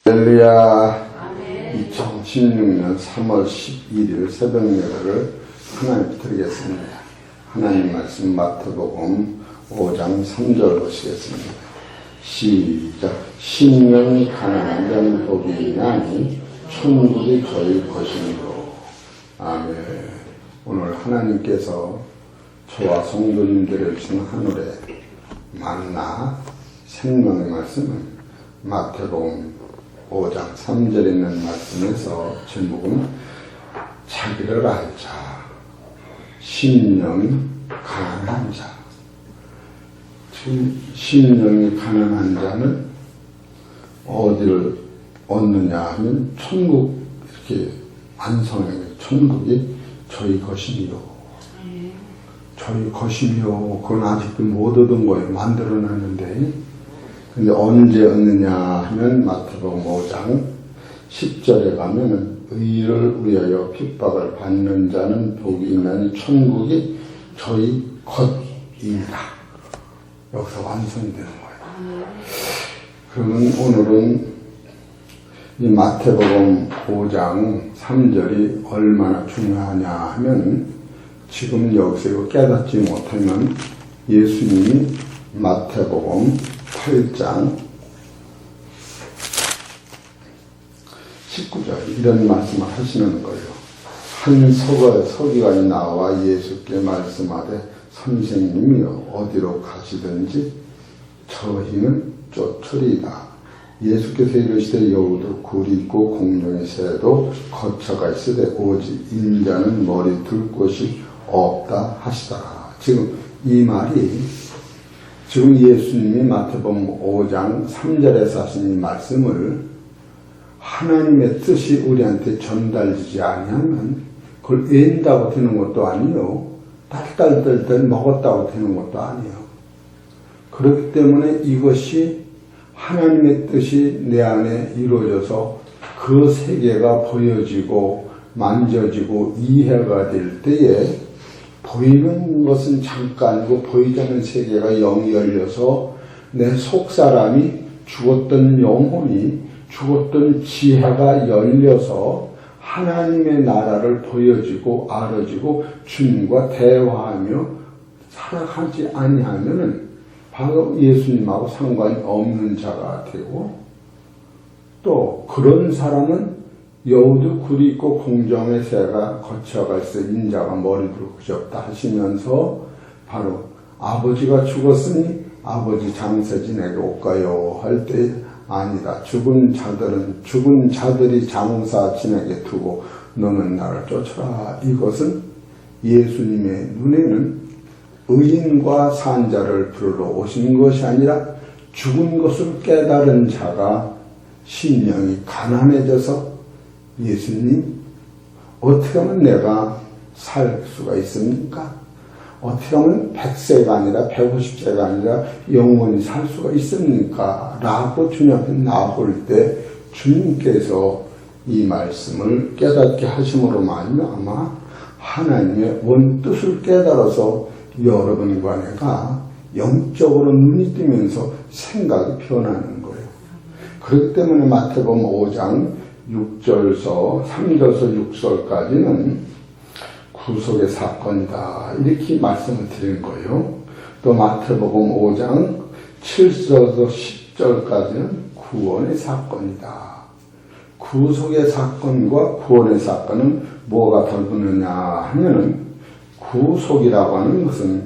할렐루야. 2016년 3월 11일 새벽 예배를 하나님 드리겠습니다. 하나님 말씀 마태복음 5장 3절 보시겠습니다. 시작. 신령이 가난한 자는 복이 있나니 천국이 저희 것이므로. 아멘. 오늘 하나님께서 저와 성도님들을 주신 하늘의 만나 생명의 말씀은 마태복음 5장 3절에 있는 말씀에서 제목은 자기를 알 자, 심령이 가난한 자. 지금 심령이 가난한 자는 어디를 얻느냐 하면 천국, 이렇게 완성해 천국이 저희 것이며 저희 것이며 그건 아직도 못 얻은 거예요. 만들어놨는데. 근데 언제 얻느냐 하면 마태복음 5장 10절에 가면은 의를 위하여 핍박을 받는 자는 복이 있나니 천국이 저희 것이다. 여기서 완성이 되는 거예요. 그러면 오늘은 이 마태복음 5장 3절이 얼마나 중요하냐 하면 지금 여기서 이거 깨닫지 못하면 예수님이 마태복음 8장 19절 이런 말씀을 하시는 거예요. 한 서기관이 나와 예수께 말씀하되 선생님이여 어디로 가시든지 저희는 쫓으리이다. 예수께서 이르시되 여우도 굴이 있고 공중의 새도 거처가 있으되 오직 인자는 머리 둘 곳이 없다 하시더라. 지금 이 말이 지금 예수님이 마태복음 5장 3절에서 하신 이 말씀을 하나님의 뜻이 우리한테 전달되지 아니하면 그걸 앤다고 되는 것도 아니요, 딸딸딸딸 먹었다고 되는 것도 아니요. 그렇기 때문에 이것이 하나님의 뜻이 내 안에 이루어져서 그 세계가 보여지고 만져지고 이해가 될 때에 보이는 것은 잠깐이고 보이지 않는 세계가 영이 열려서 내 속사람이 죽었던 영혼이 죽었던 지혜가 열려서 하나님의 나라를 보여지고 알아지고 주님과 대화하며 살아가지 아니하면은 바로 예수님하고 상관이 없는 자가 되고, 또 그런 사람은 여우도 굴이 있고 공중의 새가 거쳐가 있어 인자가 머리도 그저없다 하시면서 바로 아버지가 죽었으니 아버지 장세지 내게 올까요 할 때 아니다. 죽은 자들이 장사 지내게 두고 너는 나를 쫓아라. 이것은 예수님의 눈에는 의인과 산자를 부르러 오신 것이 아니라 죽은 것을 깨달은 자가 심령이 가난해져서 예수님, 어떻게 하면 내가 살 수가 있습니까? 어떻게 하면 100세가 아니라 150세가 아니라 영원히 살 수가 있습니까? 라고 주님 앞에 나올 때 주님께서 이 말씀을 깨닫게 하심으로 말미암아 하나님의 원뜻을 깨달아서 여러분과 내가 영적으로 눈이 뜨면서 생각이 변하는 거예요. 그렇기 때문에 마태복음 5장 6절서 3절서 6절까지는 구속의 사건이다 이렇게 말씀을 드린 거예요. 또 마태복음 5장 7절서 10절까지는 구원의 사건이다. 구속의 사건과 구원의 사건은 뭐가 다르느냐 하면은 구속이라고 하는 것은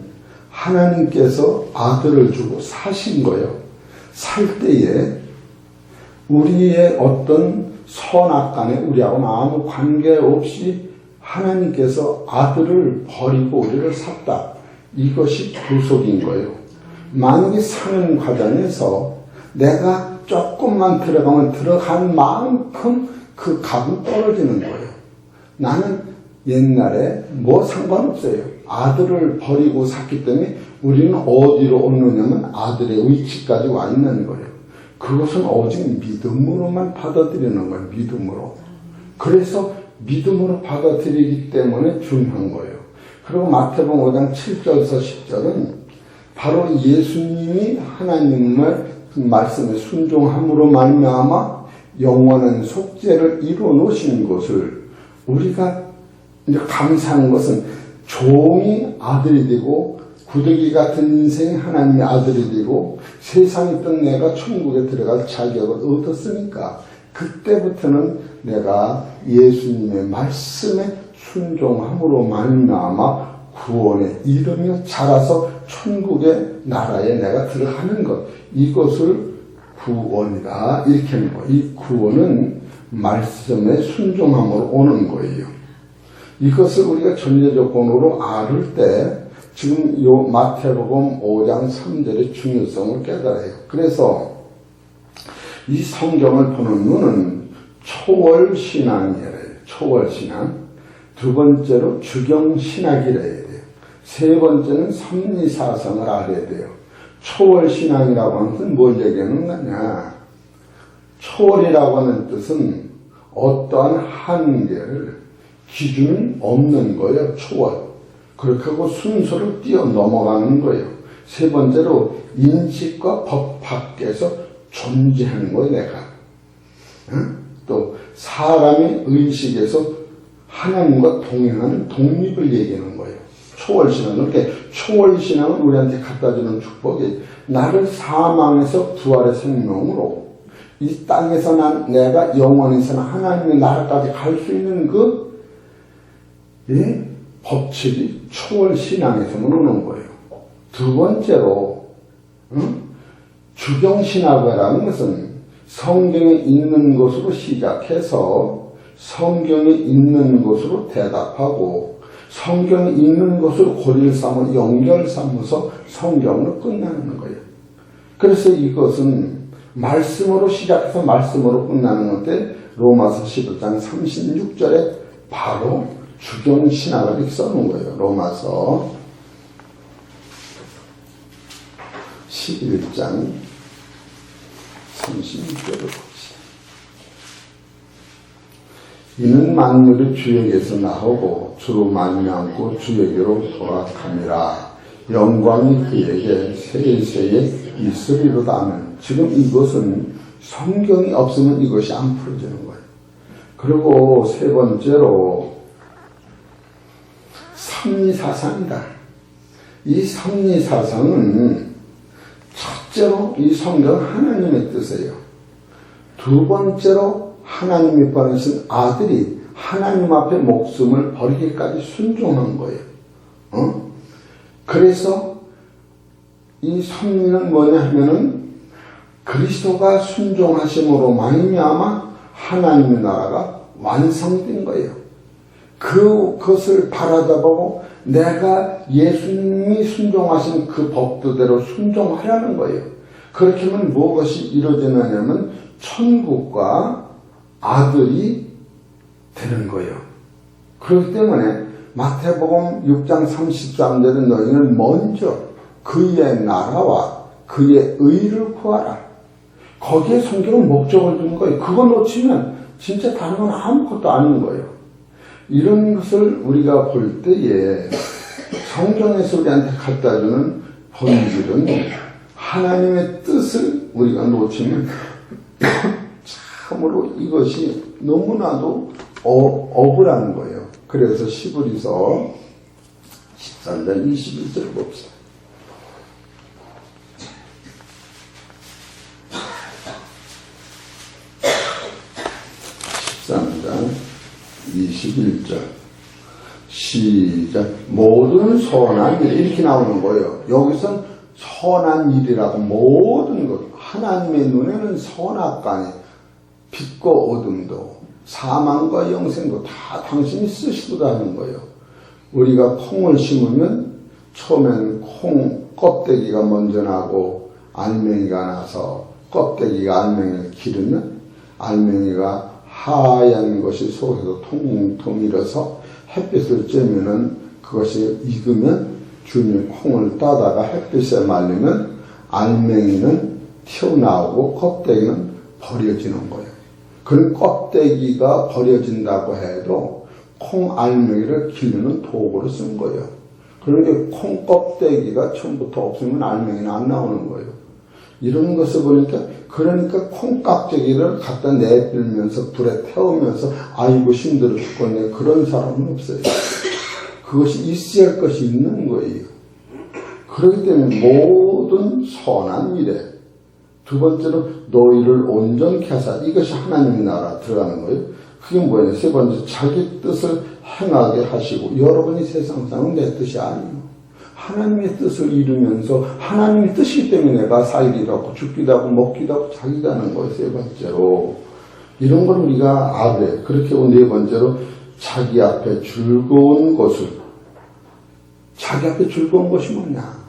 하나님께서 아들을 주고 사신 거예요. 살 때에 우리의 어떤 선악간에 우리하고는 아무 관계없이 하나님께서 아들을 버리고 우리를 샀다. 이것이 구속인 거예요. 만약에 사는 과정에서 내가 조금만 들어가면 들어간 만큼 그 값은 떨어지는 거예요. 나는 옛날에 뭐 상관없어요. 아들을 버리고 샀기 때문에 우리는 어디로 오느냐면 아들의 위치까지 와 있는 거예요. 그것은 오직 믿음으로만 받아들이는 거예요. 믿음으로. 그래서 믿음으로 받아들이기 때문에 중요한 거예요. 그리고 마태복음 5장 7절에서 10절은 바로 예수님이 하나님의 그 말씀에 순종함으로 말미암아 영원한 속죄를 이루어 놓으신 것을 우리가 이제 감사하는 것은 종이 아들이 되고 구더기 같은 인생이 하나님의 아들이 되고 세상에 있던 내가 천국에 들어갈 자격을 얻었으니까 그때부터는 내가 예수님의 말씀에 순종함으로 말미암아 구원에 이르며 자라서 천국의 나라에 내가 들어가는 것, 이것을 구원이다 이렇게 하는 거예요. 이 구원은 말씀에 순종함으로 오는 거예요. 이것을 우리가 전제조건으로 알을 때 지금 요 마태복음 5장 3절의 중요성을 깨달아요. 그래서 이 성경을 보는 눈은 초월신앙이래요. 초월신앙. 두 번째로 주경신학이래야 돼요. 세 번째는 섭리사상을 알아야 돼요. 초월신앙이라고 하는 것은 뭘 얘기하는 거냐. 초월이라고 하는 뜻은 어떠한 한계를 기준이 없는 거예요. 초월. 그렇게 하고 순서를 뛰어 넘어가는 거예요. 세 번째로 인식과 법 밖에서 존재하는 거예요. 내가. 또 사람의 의식에서 하나님과 동행하는 독립을 얘기하는 거예요. 초월신앙은. 그렇게 초월신앙은 우리한테 갖다주는 축복이 나를 사망에서 부활의 생명으로 이 땅에서 내가 영원에서는 하나님의 나라까지 갈 수 있는 이 법칙이 초월신앙에서만 오는 거예요. 두 번째로 주경신학이라는 것은 성경에 있는 것으로 시작해서 성경에 있는 것으로 대답하고 성경에 있는 것으로 고리를 삼아 연결 삼아서 성경으로 끝나는 거예요. 그래서 이것은 말씀으로 시작해서 말씀으로 끝나는 건데 로마서 11장 36절에 바로 주경신학을 이렇게 써놓은 거예요. 로마서 11장 36절을 봅시다. 이는 만물이 주에게서 나오고 주로 말미암고 주에게로 돌아갑니다. 영광이 그에게 세세에 있으리로다 하면 지금 이것은 성경이 없으면 이것이 안 풀어지는 거예요. 그리고 세 번째로 섭리사상이다. 이 섭리사상은 첫째로 이 성경 하나님의 뜻이에요. 두 번째로 하나님이 보내신 아들이 하나님 앞에 목숨을 버리기까지 순종한 거예요. 그래서 이 섭리는 뭐냐 하면은 그리스도가 순종하심으로 말미암아 하나님의 나라가 완성된 거예요. 그것을 바라다보고 내가 예수님이 순종하신 그 법도대로 순종하라는 거예요. 그렇게 하면 무엇이 이루어지느냐면 천국과 아들이 되는 거예요. 그렇기 때문에 마태복음 6장 33절에 너희는 먼저 그의 나라와 그의 의를 구하라. 거기에 성경은 목적을 두는 거예요. 그거 놓치면 진짜 다른 건 아무것도 아닌 거예요. 이런 것을 우리가 볼 때에 성경에서 우리한테 갖다주는 본질은 하나님의 뜻을 우리가 놓치면 참으로 이것이 너무나도 억울한 거예요. 그래서 시브리서 13장 21절을 봅시다. 13장 21절 시작. 모든 선한 일 이렇게 나오는 거예요. 여기선 선한 일이라고 모든 것 하나님의 눈에는 선악간에 빛과 어둠도 사망과 영생도 다 당신이 쓰시더라는 거예요. 우리가 콩을 심으면 처음엔 콩 껍데기가 먼저 나고 알맹이가 나서 껍데기가 알맹이를 기르면 알맹이가 하얀 것이 속에서 통통 일어서 햇빛을 쬐면은 그것이 익으면 주님이 콩을 따다가 햇빛에 말리면 알맹이는 튀어나오고 껍데기는 버려지는 거예요. 그 껍데기가 버려진다고 해도 콩 알맹이를 기르는 도구로 쓴 거예요. 그런데 콩 껍데기가 처음부터 없으면 알맹이는 안 나오는 거예요. 이런 것을 보니까 그러니까 콩깍지기를 갖다 내밀면서 불에 태우면서 아이고 힘들어 죽겠네 그런 사람은 없어요. 그것이 있어야 할 것이 있는 거예요. 그렇기 때문에 모든 선한 일에 두 번째로 너희를 온전케 하사 이것이 하나님의 나라 들어가는 거예요. 그게 뭐예요? 세 번째 자기 뜻을 행하게 하시고 여러분이 세상 사람은 내 뜻이 아니에요. 하나님의 뜻을 이루면서 하나님의 뜻이기 때문에 내가 살기도 하고 죽기도 하고 먹기도 하고 자기가 하는 거예요. 세 번째로 이런 걸 우리가 알아야 돼요. 그렇게 네 번째로 자기 앞에 즐거운 것을 자기 앞에 즐거운 것이 뭐냐?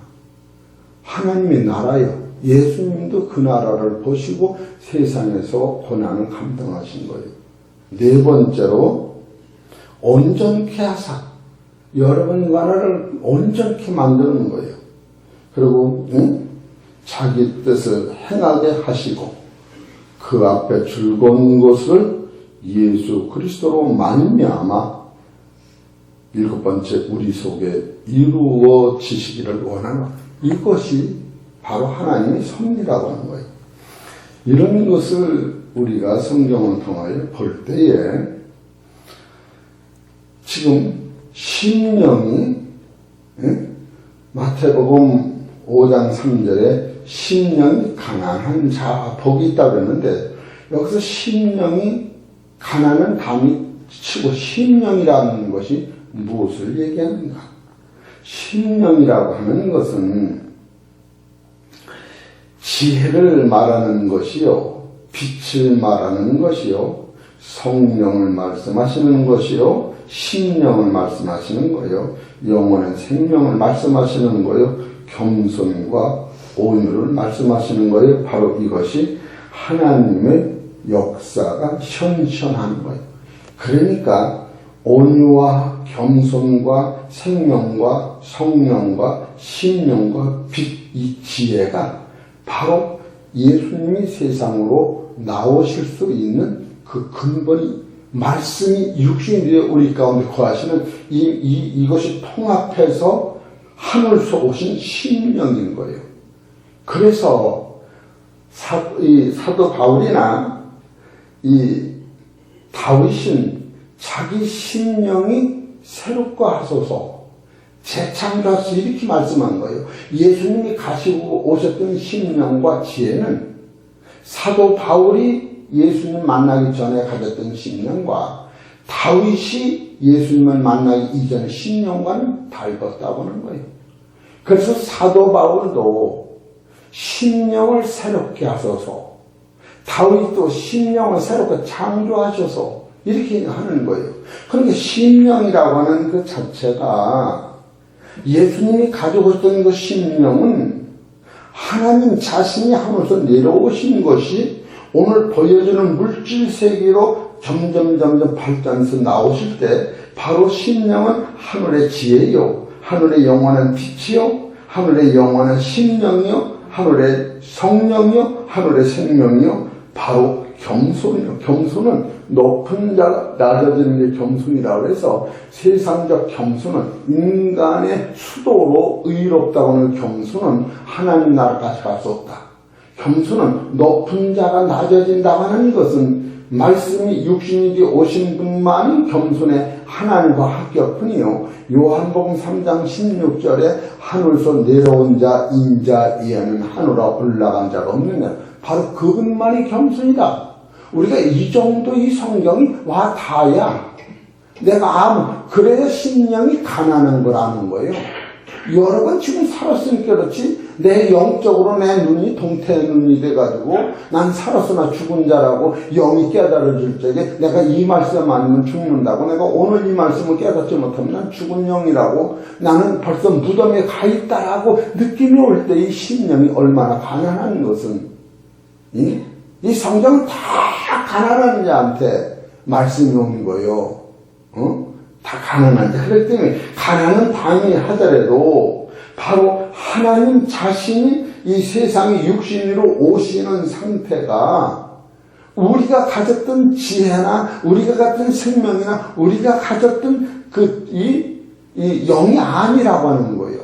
하나님의 나라요. 예수님도 그 나라를 보시고 세상에서 고난을 감당하신 거예요. 네 번째로 온전케 하사 여러분 나라를 온전케 만드는 거예요. 그리고 자기 뜻을 행하게 하시고 그 앞에 즐거운 것을 예수 그리스도로 말미암아 일곱 번째 우리 속에 이루어지시기를 원하는 이것이 바로 하나님의 섭리라고 하는 거예요. 이런 것을 우리가 성경을 통하여 볼 때에 지금 심령이 마태복음 5장 3절에 심령이 가난한 자 복이 있다고 그랬는데 여기서 심령이 가난은 담이 치고 심령이라는 것이 무엇을 얘기하는가? 심령이라고 하는 것은 지혜를 말하는 것이요, 빛을 말하는 것이요, 성령을 말씀하시는 것이요, 심령을 말씀하시는 거요, 영원한 생명을 말씀하시는 거요, 겸손과 온유를 말씀하시는 거예요. 바로 이것이 하나님의 역사가 현현하는 거예요. 그러니까 온유와 겸손과 생명과 성령과 심령과 빛, 이 지혜가 바로 예수님이 세상으로 나오실 수 있는 그 근본이 말씀이 육신이 되어 우리 가운데 거하시는 이것이 통합해서 하늘에서 오신 심령인 거예요. 그래서 사도 바울이나 이 다윗은 자기 심령이 새롭고 하소서 재창조하소서 이렇게 말씀한 거예요. 예수님이 가시고 오셨던 심령과 지혜는 사도 바울이 예수님 만나기 전에 가졌던 심령과 다윗이 예수님을 만나기 이전의 심령과는 다르다고 하는 거예요. 그래서 사도 바울도 심령을 새롭게 하소서 다윗도 심령을 새롭게 창조하셔서 이렇게 하는 거예요. 그러니까 심령이라고 하는 그 자체가 예수님이 가지고 있던 그 심령은 하나님 자신이 하면서 내려오신 것이 오늘 보여주는 물질 세계로 점점 발전해서 나오실 때 바로 심령은 하늘의 지혜요, 하늘의 영원한 빛이요, 하늘의 영원한 심령이요, 하늘의 성령이요, 하늘의 생명이요, 바로 겸손이요. 겸손은 높은 자가 낮아지는 게 겸손이라고 해서 세상적 겸손은 인간의 수도로 의롭다고 하는 겸손은 하나님 나라까지 갈 수 없다. 겸손은 높은 자가 낮아진다고 하는 것은 말씀이 육신이 되어 오신 분만이 겸손의 하나님과 합격뿐이요. 요한복음 3장 16절에 하늘에서 내려온 자 인자 이에는 하늘로 올라간 자가 없느냐. 바로 그분만이 겸손이다. 우리가 이 정도 이 성경이 와 닿아야 내가 그래야 심령이 가난한 걸 아는 거예요. 여러 번 지금 살았으니까 그렇지 내 영적으로 내 눈이 동태 눈이 돼가지고 난 살았으나 죽은 자라고 영이 깨달아질 적에 내가 이 말씀 아니면 죽는다고 내가 오늘 이 말씀을 깨닫지 못하면 난 죽은 영이라고 나는 벌써 무덤에 가 있다라고 느낌이 올 때 이 심령이 얼마나 가난한 것은 이 성경은 다 가난한 자한테 말씀이 온 거예요. 다 가난한 자. 그렇기 때문에 가난은 당연히 하더라도 바로 하나님 자신이 이 세상에 육신으로 오시는 상태가 우리가 가졌던 지혜나 우리가 가졌던 생명이나 우리가 가졌던 이 영이 아니라고 하는 거예요.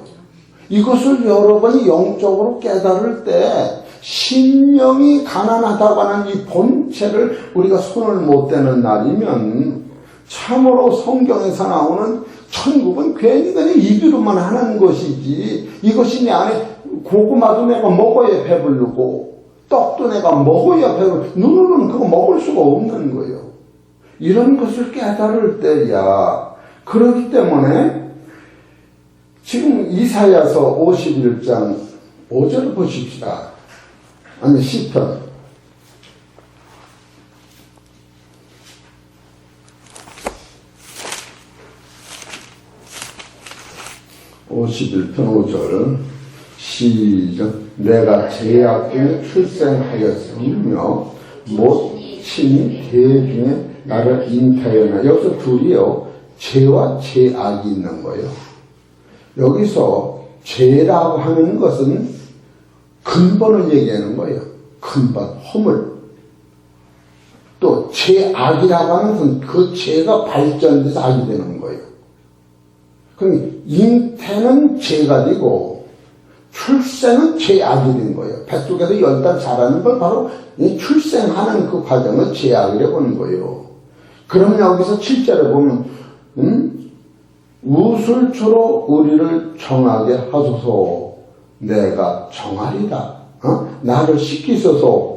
이것을 여러분이 영적으로 깨달을 때 심령이 가난하다고 하는 이 본체를 우리가 손을 못 대는 날이면 참으로 성경에서 나오는 천국은 괜히 그냥 입으로만 하는 것이지, 이것이 내 안에 고구마도 내가 먹어야 배부르고 떡도 내가 먹어야 배부르고 눈으로는 그거 먹을 수가 없는 거예요. 이런 것을 깨달을 때야. 그렇기 때문에 지금 이사야서 51장 5절 보십시다. 아니 시편 51편 5절 시작. 내가 죄악 중에 출생하였으며 못 친히 개 중에 나를 잉태하였나. 여기서 둘이요, 죄와 죄악이 있는 거예요. 여기서 죄라고 하는 것은 근본을 얘기하는 거예요. 근본, 허물. 또 죄악이라고 하는 것은 그 죄가 발전돼서 악이 되는 거예요. 그럼 잉태는 죄가 되고 출생은 죄악이 된 거예요. 뱃속에서 10달 자라는 걸 바로 출생하는 그 과정을 죄악이라고 하는 거예요. 그럼 여기서 7절에 보면 우슬초로 우리를 정하게 하소서. 내가 정하리다. 나를 씻기소서.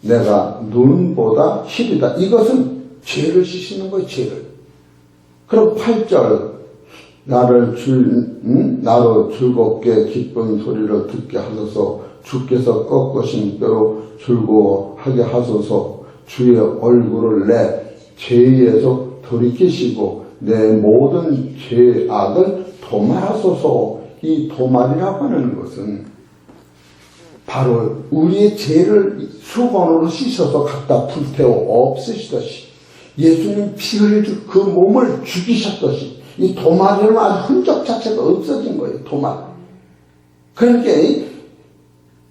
내가 눈보다 희리다. 이것은 죄를 씻는 거예요. 죄를. 그럼 8절 나로 즐겁게 기쁜 소리를 듣게 하소서. 주께서 꺾으신 뼈로 즐거워하게 하소서. 주의 얼굴을 내 죄에서 돌이키시고 내 모든 죄악을 도말하소서. 이 도말이라고 하는 것은 바로 우리의 죄를 수건으로 씻어서 갖다 불태워 없으시듯이 예수님 피 흘려 그 몸을 죽이셨듯이 이 도말에는 아주 흔적 자체가 없어진 거예요. 도말. 그러니까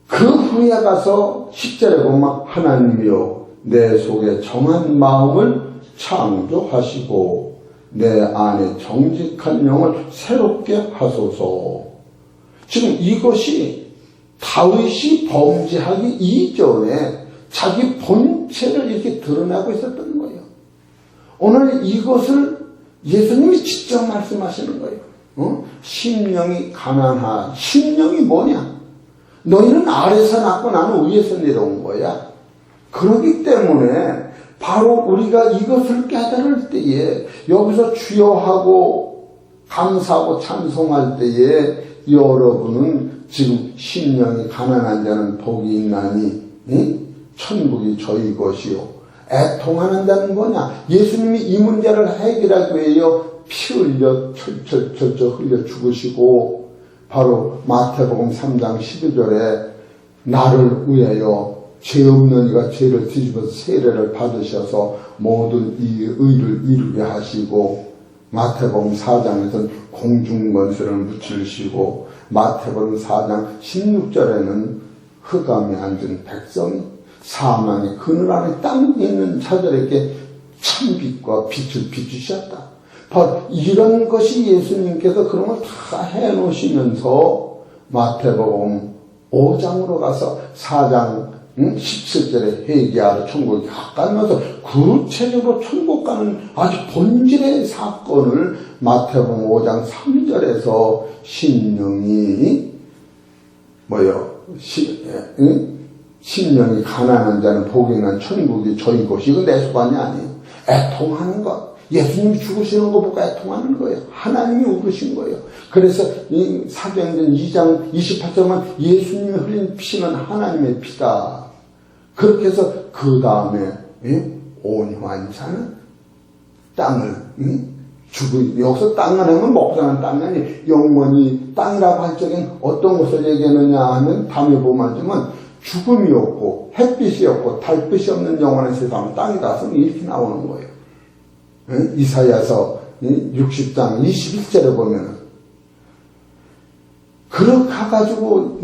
그 후에 가서 10절에 보면 하나님이여 내 속에 정한 마음을 창조하시고 내 안에 정직한 영을 새롭게 하소서. 지금 이것이 다윗이 범죄하기 이전에 자기 본체를 이렇게 드러내고 있었던 거예요. 오늘 이것을 예수님이 직접 말씀하시는 거예요. 심령이 가난한. 심령이 뭐냐? 너희는 아래서 났고 나는 위에서 내려온 거야. 그렇기 때문에 바로 우리가 이것을 깨달을 때에 여기서 주여하고 감사하고 찬송할 때에 여러분은 지금 심령이 가난한 자는 복이 있나니 천국이 저희 것이요. 애통하는 자는 뭐냐? 예수님이 이 문제를 해결하기 위하여 피 흘려 철철 흘려 죽으시고 바로 마태복음 3장 12절에 나를 위하여 죄 없는 이가 죄를 뒤집어서 세례를 받으셔서 모든 이 의를 이루게 하시고 마태복음 4장에서는 공중권세를 묻히시고 마태복음 4장 16절에는 흑암에 앉은 백성이 사망의 그늘 안에 땅 있는 자들에게 참빛과 빛을 비추셨다. 바로 이런 것이 예수님께서 그런 걸 다 해놓으시면서 마태복음 5장으로 가서 4장 17절에 회개하러 천국에 가까이면서 구체적으로 천국 가는 아주 본질의 사건을 마태복음 5장 3절에서 심령이 심령이 가난한 자는 복이 있는 천국이 저희 것이. 이건 내 소관이 아니에요. 애통하는 것. 예수님이 죽으시는 거 보고 애통하는 거예요. 하나님이 울으신 거예요. 그래서 이 사도행전 2장 28절만 예수님이 흘린 피는 하나님의 피다. 그렇게 해서 그 다음에 온유한 자는 땅을 여기서 땅을 하면 먹고 사는 땅이 아니 영원히 땅이라고 할 적엔 어떤 것을 얘기하느냐 하면 다음에 보면 죽음이 없고 햇빛이 없고 달빛이 없는 영원한 세상은 땅이다. 이렇게 나오는 거예요. 이사야서 60장 21절에 보면은 그렇게 가지고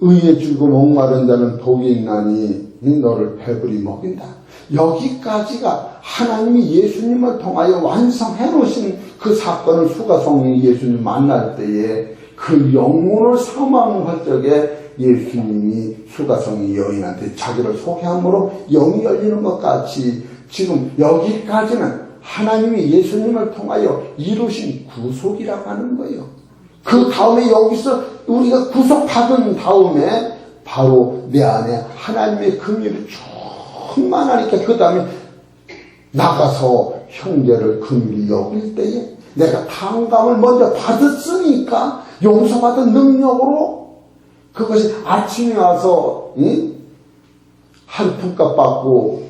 의에 주고 목마른 자는 복이 있나니 너를 배불리 먹인다. 여기까지가 하나님이 예수님을 통하여 완성해 놓으신 그 사건을 수가성이 예수님 만날 때에 그 영혼을 사망할 적에 예수님이 수가성이 여인한테 자기를 소개함으로 영이 열리는 것 같이 지금 여기까지는 하나님이 예수님을 통하여 이루신 구속이라고 하는 거예요. 그 다음에 여기서 우리가 구속받은 다음에 바로 내 안에 하나님의 긍휼이 충만하니까 그 다음에 나가서 형제를 긍휼히 여길 때에 내가 탕감을 먼저 받았으니까 용서받은 능력으로 그것이 아침에 와서 하루 품값 받고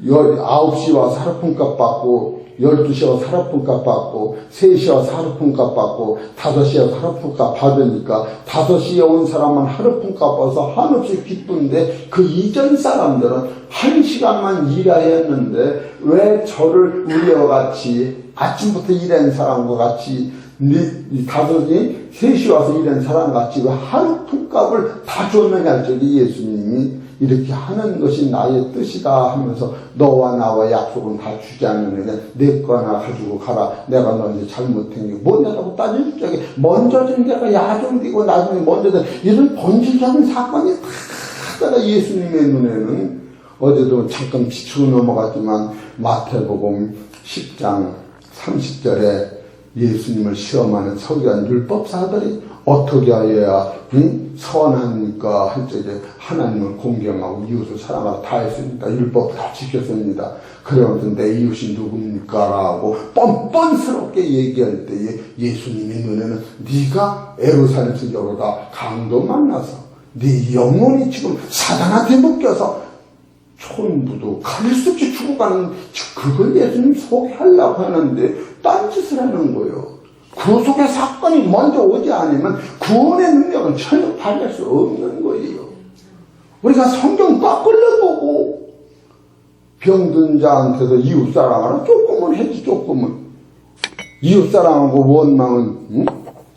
9시 와서 하루 품값 받고 12시 와서 하루 품값 받고 3시 와서 하루 품값 받고 5시 와서 하루 품값 받으니까 5시에 온 사람은 하루 품값 받아서 한없이 기쁜데 그 이전 사람들은 1시간만 일해야 했는데 왜 저를 우리와 같이 아침부터 일한 사람과 같이 5시 3시 와서 일한 사람 같이 왜 하루 품값을 다 줬느냐 했더니 예수님이 이렇게 하는 것이 나의 뜻이다 하면서 너와 나와 약속은 다 주지 않는데 내 거 하나 가지고 가라. 내가 너한테 잘못한 게 뭐냐라고 따질 적에 먼저 준 게가 야종되고 나중에 먼저 된 이런 본질적인 사건이 다 예수님의 눈에는 어제도 잠깐 비추고 넘어갔지만 마태복음 10장 30절에 예수님을 시험하는 서기관 율법사들이 어떻게 하여야 선합니까? 할 적에 하나님을 공경하고 이웃을 사랑하라 다 했습니다. 율법 다 지켰습니다. 그러면서 내 이웃이 누굽니까? 라고 뻔뻔스럽게 얘기할 때에 예수님의 눈에는 네가 에루살렘에서 여러다 강도 만나서 네 영혼이 지금 사단한테 묶여서 촌부도 가릴 수 없이 죽어가는 그걸 예수님 소개하려고 하는데 딴짓을 하는 거예요. 구속의 사건이 먼저 오지 않으면 구원의 능력은 전혀 발휘할 수 없는 거예요. 우리가 성경 딱 끌려보고 병든 자한테서 이웃사랑하라 조금은 해지 조금은 이웃사랑하고 원망은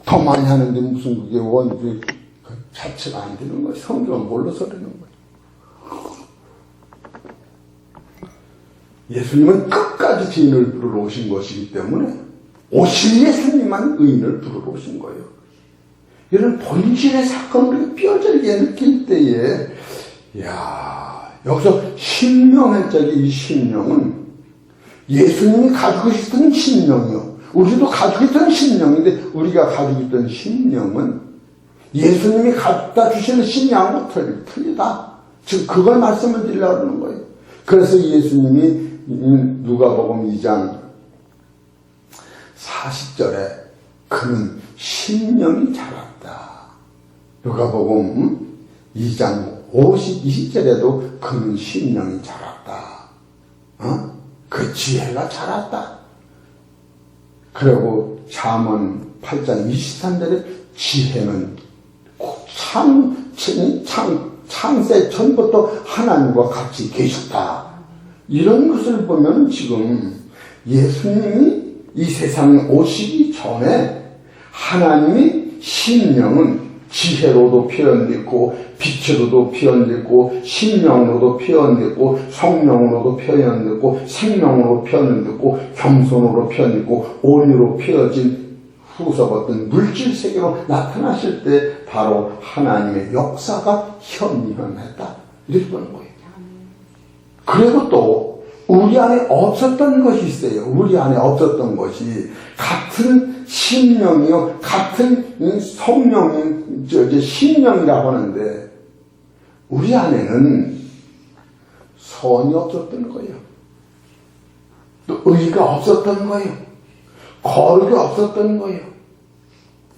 더 많이 하는데 무슨 그게 그 자체가 안 되는 거예요. 성경은 몰라서 그러는 거예요. 예수님은 끝까지 죄인을 부르러 오신 것이기 때문에 오실 예수님만 의인을 부르러 오신 거예요. 이런 본질의 사건을 뼈저리게 느낄 때에 여기서 신명할 적에 이 신명은 예수님이 가지고 있던 신명이요. 우리도 가지고 있던 신명인데 우리가 가지고 있던 신명은 예수님이 갖다 주시는 신명하고 틀리다. 지금 그걸 말씀을 드리려고 하는 거예요. 그래서 예수님이 누가복음 2장 40절에 그는 신명이 자랐다. 누가복음 2장 20절에도 그는 신명이 자랐다. 그 지혜가 자랐다. 그리고 잠언 8장 23절에 지혜는 창세 전부터 하나님과 같이 계셨다. 이런 것을 보면 지금 예수님이 이 세상에 오시기 전에 하나님이 신명은 지혜로도 표현됐고 빛으로도 표현됐고 신명으로도 표현됐고 성령으로도 표현됐고 생명으로 표현됐고 겸손으로 표현됐고 온유로 표현진 후속 어떤 물질 세계로 나타나실 때 바로 하나님의 역사가 현현했다. 이렇게 보는 거예요. 그리고 또 우리 안에 없었던 것이 있어요. 우리 안에 없었던 것이 같은 신명이요, 같은 성령인 신명이라고 하는데 우리 안에는 선이 없었던 거예요. 또 의가 없었던 거예요. 거룩이 없었던 거예요.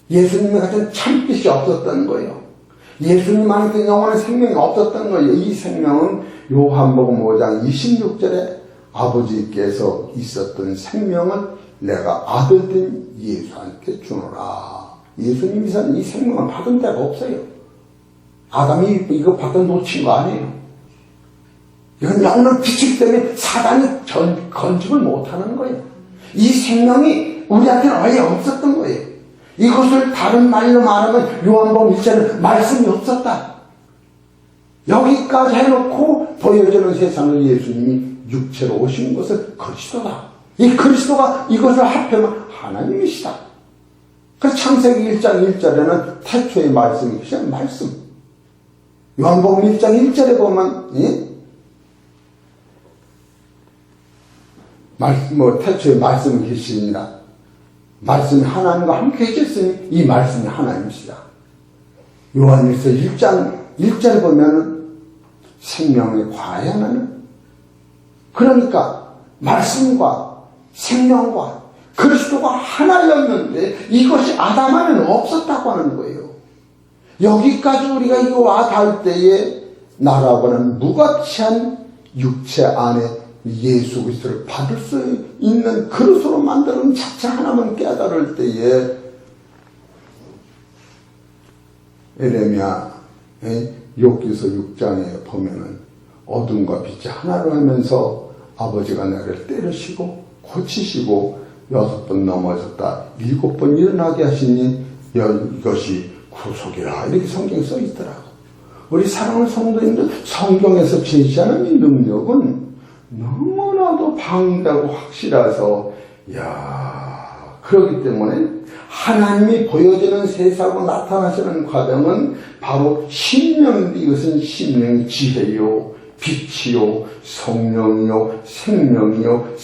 예수님이 가진 참빛이 없었던 거예요. 예수님 안에 있던 영원한 생명이 없었던 거예요. 이 생명은 요한복음 5장 26절에 아버지께서 있었던 생명을 내가 아들된 예수한테 주노라. 예수님이 이 생명을 받은 데가 없어요. 아담이 이거 받아 놓친 거 아니에요. 이건 영원한 빛이기 때문에 사단이 건집을 못하는 거예요. 이 생명이 우리한테는 아예 없었던 거예요. 이것을 다른 말로 말하면 요한복음 1절에 말씀이 없었다. 여기까지 해놓고 보여주는 세상을 예수님이 육체로 오신 것은 그리스도다. 이 그리스도가 이것을 합하면 하나님이시다. 그래서 창세기 1장 1절에는 태초의 말씀이 그냥 말씀. 요한복음 1장 1절에 보면 태초에 말씀이 계시니라. 말씀이 하나님과 함께 계셨으니 이 말씀이 하나님이시다. 요한일서 1장 1절에 보면 생명의 과연하는, 그러니까 말씀과 생명과 그리스도가 하나였는데 이것이 아담 안에는 없었다고 하는 거예요. 여기까지 우리가 이거 와 닿을 때에 나라고 하는 무가치한 육체 안에 예수 그리스도를 받을 수 있는 그릇으로 만드는 자체 하나만 깨달을 때에 에레미야 욥기서 6장에 보면은 어둠과 빛이 하나로 하면서 아버지가 나를 때리시고 고치시고 6번 넘어졌다 7번 일어나게 하시니 이것이 구속이라 이렇게 성경에 써 있더라고. 우리 사랑하는 성도님들, 성경에서 제시하는 이 능력은 너무나도 방대하고 확실해서 그렇기 때문에 하나님이 보여지는 세상으로 나타나시는 과정은 바로 신명인데, 이것은 신명이 지혜요 빛이요 성령이요 생명이요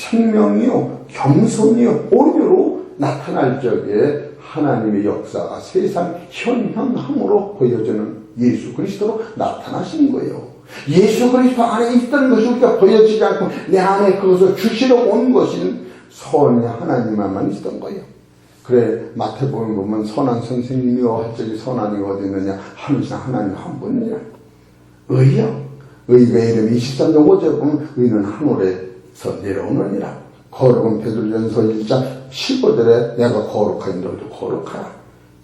겸손이요 온유로 나타날 적에 하나님의 역사가 세상 현현함으로 보여지는 예수 그리스도로 나타나신 거예요. 예수 그리스도 안에 있던 것이 우리가 보여지지 않고 내 안에 그것을 주시러 온 것인 선의 하나님만 있던 거예요. 그래 마태복음 보면 선한 선생님이요 할 적에 선한이 어디 있느냐 하늘신 하나님 한 분이냐. 의요. 의의 이름 23장 5절에 보면 의는 하늘에서 내려오느니라. 거룩은 베드로전서 1장 15절에 내가 거룩하니 너희도 거룩하라.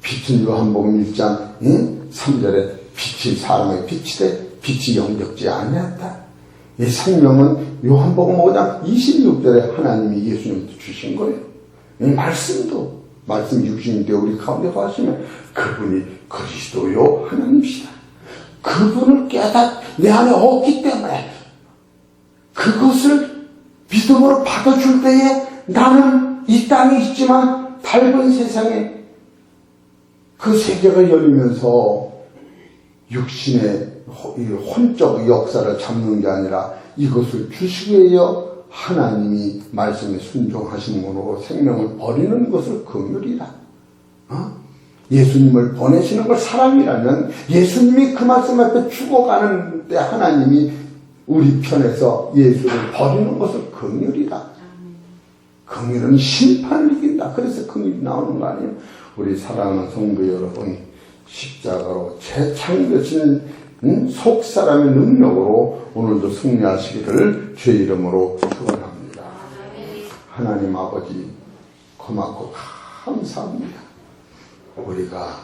빛은 요한복음 1장 3절에 빛이 사람의 빛이 돼 빛이 영적지 아니었다. 이 생명은 요한복음 5장 26절에 하나님이 예수님한테 주신 거예요. 이 말씀도 말씀 육신이 되어 우리 가운데 가시면 그분이 그리스도요 하나님이시다. 그분을 내 안에 없기 때문에 그것을 믿음으로 받아줄 때에 나는 이 땅에 있지만 밝은 세상에 그 세계가 열리면서 육신의 혼적 역사를 잡는 게 아니라 이것을 주시기 위하여 하나님이 말씀에 순종하심으로 생명을 버리는 것을 긍휼이라. 예수님을 보내시는 걸 사랑이라면 예수님이 그 말씀 앞에 죽어가는 때 하나님이 우리 편에서 예수를 버리는 것을 긍휼이다. 긍휼은 심판을 이긴다. 그래서 긍휼이 나오는 거 아니에요. 우리 사랑하는 성도 여러분, 십자가로 재창되신 속사람의 능력으로 오늘도 승리하시기를 주의 이름으로 축원합니다. 하나님 아버지 고맙고 감사합니다. 우리가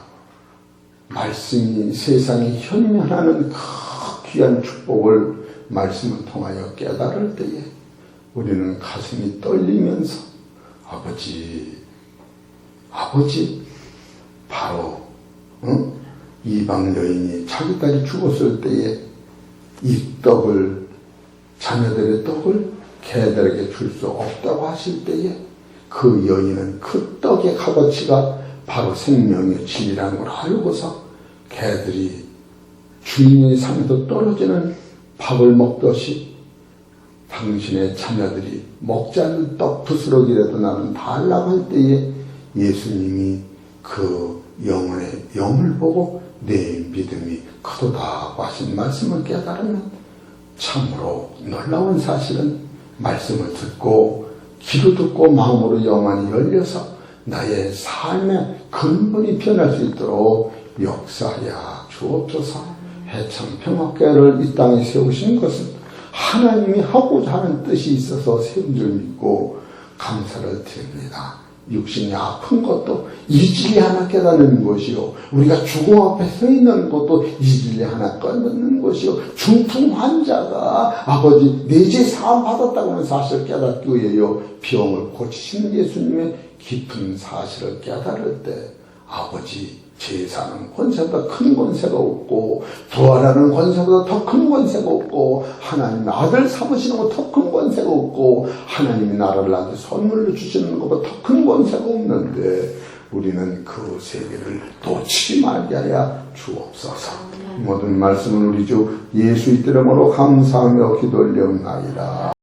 말씀이 세상에 현면하는 그 귀한 축복을 말씀을 통하여 깨달을 때에 우리는 가슴이 떨리면서 아버지 바로 이방 여인이 자기 딸이 죽었을 때에 이 떡을 자녀들의 떡을 개들에게 줄 수 없다고 하실 때에 그 여인은 그 떡의 값어치가 바로 생명의 진이라는 걸 알고서 개들이 주인의 상에서 떨어지는 밥을 먹듯이 당신의 자녀들이 먹지 않는 떡 부스러기라도 나는 달라고 할 때에 예수님이 그 영혼의 영을 보고 내 믿음이 크도다고 하신 말씀을 깨달으면 참으로 놀라운 사실은 말씀을 듣고 귀로 듣고 마음으로 영안이 열려서 나의 삶의 근본이 변할 수 있도록 역사하여 주옵소서. 해창평화교회를 이 땅에 세우신 것은 하나님이 하고자 하는 뜻이 있어서 세운 줄 믿고 감사를 드립니다. 육신이 아픈 것도 이 진리 하나 깨닫는 것이요, 우리가 죽음 앞에 서 있는 것도 이 진리 하나 깨닫는 것이요, 중풍 환자가 아버지 내재 사함 받았다고 하는 사실을 깨닫기 위해요, 병을 고치시는 예수님의 깊은 사실을 깨달을 때 아버지 제사는 권세보다 큰 권세가 없고 부활하는 권세보다 더 큰 권세가 없고 하나님의 아들 삼으시는 것보다 더 큰 권세가 없고 하나님이 나라를 나한테 선물로 주시는 것보다 더 큰 권세가 없는데 우리는 그 세계를 놓치지 말게 하여 주옵소서. 모든 말씀은 우리 주 예수 이름으로 감사하며 기도 올려옵나이다.